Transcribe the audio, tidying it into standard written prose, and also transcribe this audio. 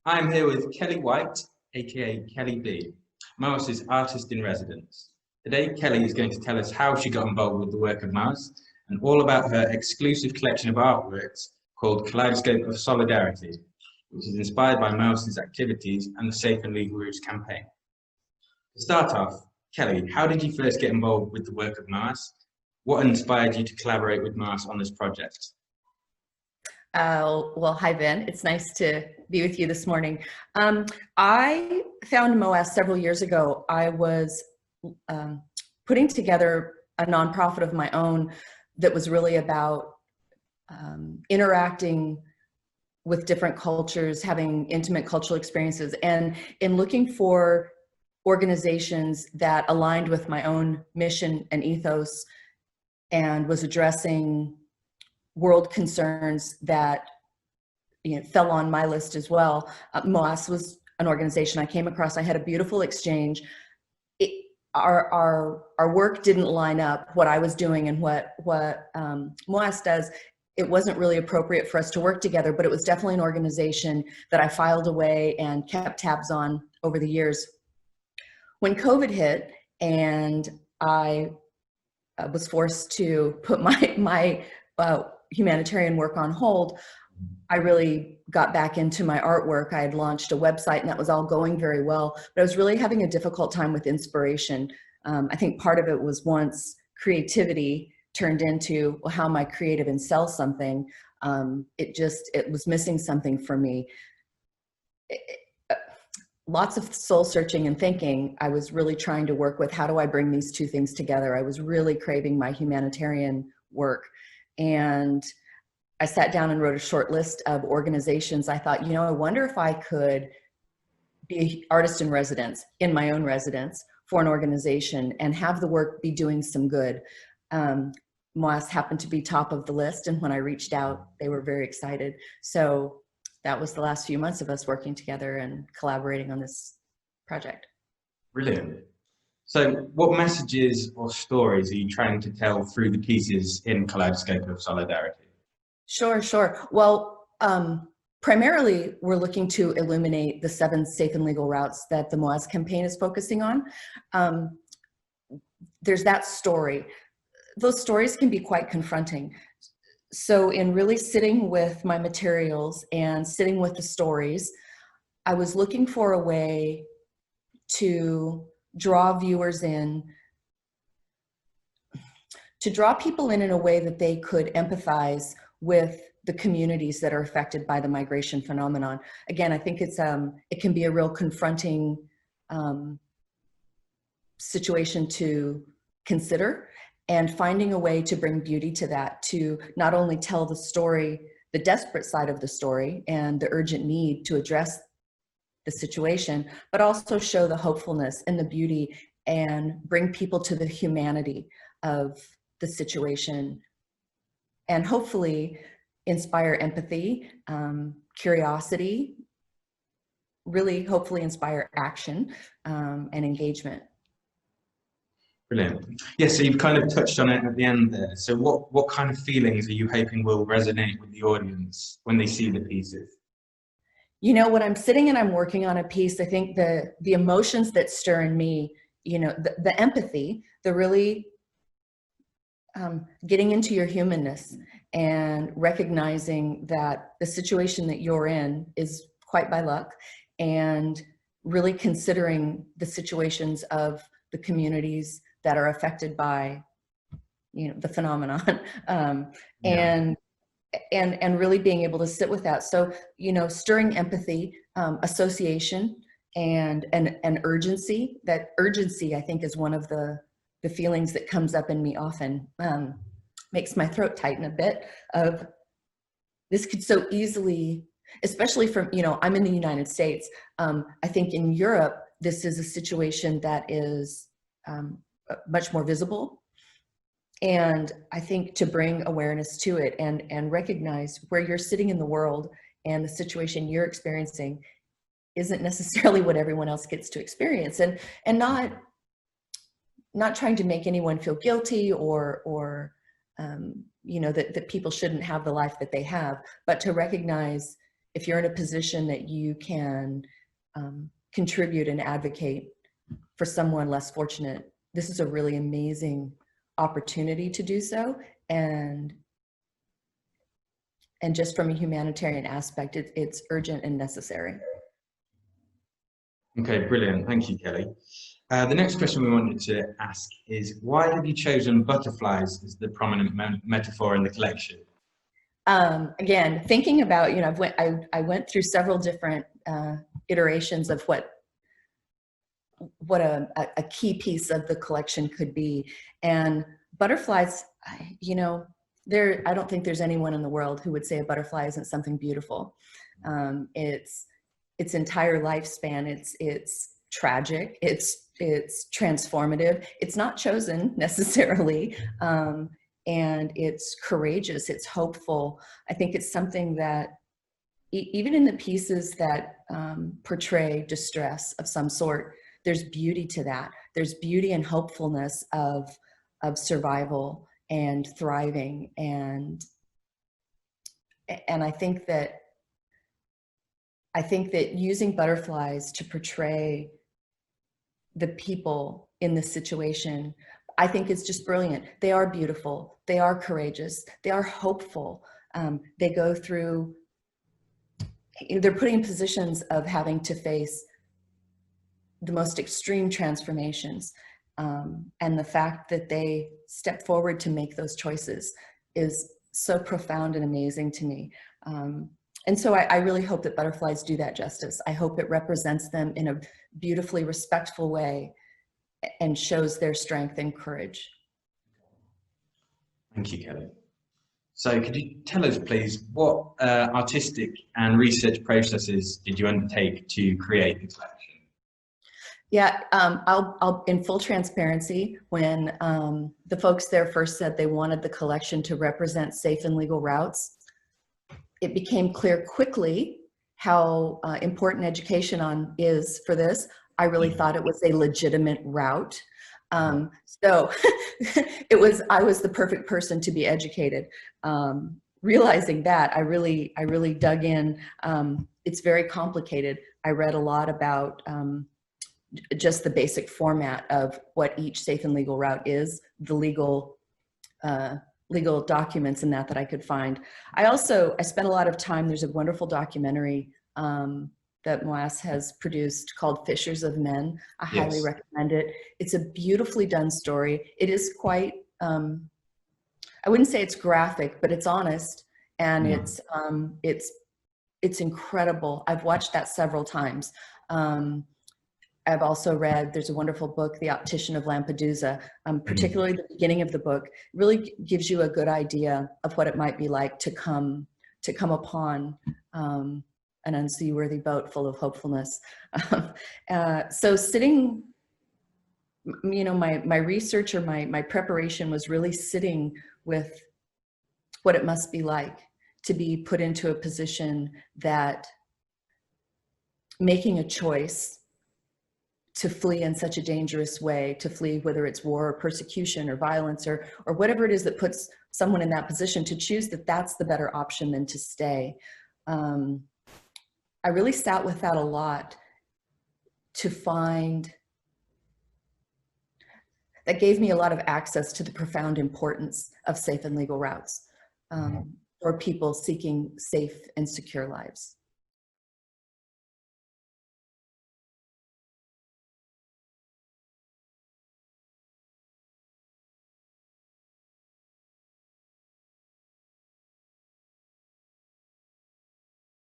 I'm here with Kelly White, aka Kelly B, MOAS's artist in residence. Today, Kelly is going to tell us how she got involved with the work of MOAS and all about her exclusive collection of artworks called Kaleidoscope of Solidarity, which is inspired by MOAS's activities and the Safe and Legal Routes campaign. To start off, Kelly, how did you first get involved with the work of MOAS? What inspired you to collaborate with MOAS on this project? Well, hi, Ben. It's nice to be with you this morning. I found MOAS several years ago. I was putting together a nonprofit of my own that was really about interacting with different cultures, having intimate cultural experiences, and in looking for organizations that aligned with my own mission and ethos and was addressing world concerns that fell on my list as well. MOAS was an organization I came across. I had a beautiful exchange. Our work didn't line up, what I was doing and what MOAS does. It wasn't really appropriate for us to work together, but it was definitely an organization that I filed away and kept tabs on over the years. When COVID hit and I was forced to put my humanitarian work on hold, I really got back into my artwork. I had launched a website and that was all going very well, but I was really having a difficult time with inspiration. I think part of it was once creativity turned into, well, how am I creative and sell something? It was missing something for me. Lots of soul searching and thinking. I was really trying to work with, how do I bring these two things together? I was really craving my humanitarian work. And I sat down and wrote a short list of organizations. I thought, I wonder if I could be an artist in residence, in my own residence for an organization and have the work be doing some good. MOAS happened to be top of the list. And when I reached out, they were very excited. So that was the last few months of us working together and collaborating on this project. Brilliant. So what messages or stories are you trying to tell through the pieces in Kaleidoscope of Solidarity? Sure. Well, primarily we're looking to illuminate the 7 safe and legal routes that the MOAS campaign is focusing on. There's that story. Those stories can be quite confronting. So in really sitting with my materials and sitting with the stories, I was looking for a way to draw viewers in, to draw people in a way that they could empathize with the communities that are affected by the migration phenomenon. Again, I think it can be a real confronting situation to consider, and finding a way to bring beauty to that, to not only tell the story, the desperate side of the story and the urgent need to address the situation, but also show the hopefulness and the beauty and bring people to the humanity of the situation and hopefully inspire empathy, curiosity, really hopefully inspire action and engagement. Brilliant. Yeah, so you've kind of touched on it at the end there. So what kind of feelings are you hoping will resonate with the audience when they see the pieces? When I'm sitting and I'm working on a piece, I think the emotions that stir in me, the empathy, the really getting into your humanness and recognizing that the situation that you're in is quite by luck, and really considering the situations of the communities that are affected by, the phenomenon, and really being able to sit with that. So, stirring empathy, association, and urgency. That urgency, I think, is one of the feelings that comes up in me often. Makes my throat tighten a bit. Of this could so easily, especially from, I'm in the United States. I think in Europe, this is a situation that is much more visible. And I think to bring awareness to it and recognize where you're sitting in the world and the situation you're experiencing isn't necessarily what everyone else gets to experience, and not trying to make anyone feel guilty or that people shouldn't have the life that they have, but to recognize if you're in a position that you can contribute and advocate for someone less fortunate, this is a really amazing opportunity to do so. And just from a humanitarian aspect, it's urgent and necessary. Okay, brilliant. Thank you, Kelly. The next question we wanted to ask is, why have you chosen butterflies as the prominent metaphor in the collection? Again, thinking about, I went through several different iterations of what a key piece of the collection could be. And butterflies, I don't think there's anyone in the world who would say a butterfly isn't something beautiful. Its entire lifespan, it's tragic, it's transformative, it's not chosen necessarily, and it's courageous, it's hopeful. I think it's something that even in the pieces that portray distress of some sort, there's beauty to that. There's beauty and hopefulness of survival and thriving, and I think that using butterflies to portray the people in this situation, I think it's just brilliant. They are beautiful, they are courageous, they are hopeful. They go through, they're put in positions of having to face the most extreme transformations. And the fact that they step forward to make those choices is so profound and amazing to me. And so I really hope that butterflies do that justice. I hope it represents them in a beautifully respectful way and shows their strength and courage. Thank you, Kelly. So could you tell us, please, what artistic and research processes did you undertake to create the collection? Yeah, I'll in full transparency, when the folks there first said they wanted the collection to represent safe and legal routes, it became clear quickly how important education is for this. I really thought it was a legitimate route. So I was the perfect person to be educated. Realizing that, I really dug in. It's very complicated. I read a lot about just the basic format of what each safe and legal route is, the legal documents and that I could find. I spent a lot of time, there's a wonderful documentary that MOAS has produced called Fishers of Men. I highly recommend it. It's a beautifully done story. It is quite, I wouldn't say it's graphic, but it's honest, and it's incredible. I've watched that several times. I've also read, there's a wonderful book, The Optician of Lampedusa, particularly the beginning of the book, really gives you a good idea of what it might be like to come upon an unseaworthy boat full of hopefulness. So sitting, my research or my preparation was really sitting with what it must be like to be put into a position that making a choice to flee in such a dangerous way, to flee whether it's war or persecution or violence or whatever it is that puts someone in that position, to choose that that's the better option than to stay. I really sat with that a lot to find, that gave me a lot of access to the profound importance of safe and legal routes for people seeking safe and secure lives.